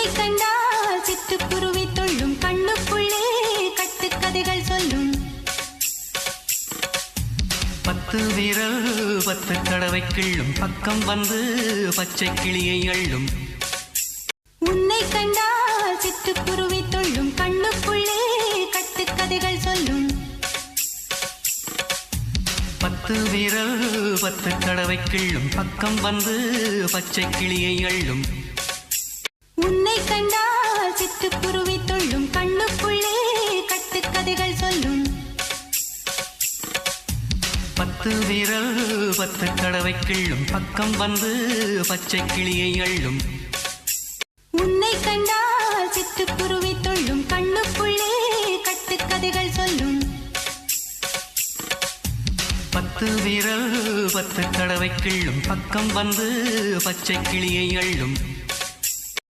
உன்னை கண்டால் சிட்டுக்குருவி தொள்ளும் கண்ணுக்குள்ளே கட்டுக்கதைகள் சொல்லும். 10 விரல் 10 தடவை கிள்ளும் பக்கம் வந்து பச்சை கிளியை அள்ளும். உன்னை கண்டால் சிட்டுக்குருவி தொள்ளும் கண்ணுக்குள்ளே கட்டுக்கதைகள் சொல்லும். 10 விரல் 10 தடவை கிள்ளும் பக்கம் வந்து பச்சை கிளியை அள்ளும். உன்னை கண்டால் சிட்டுக்குருவி தொள்ளும் கண்ணுக்குள்ளே கட்டுக்கதைகள் சொல்லும். 10 விரல் 10 தடவை கிள்ளும் பக்கம் வந்து பச்சை கிளியை அள்ளும். உன்னை கண்டால் சிட்டுக்குருவி தொள்ளும் கண்ணுக்குள்ளே கட்டுக்கதைகள் சொல்லும். 10 விரல் 10 தடவை கிள்ளும் பக்கம் வந்து பச்சை கிளியை அள்ளும்.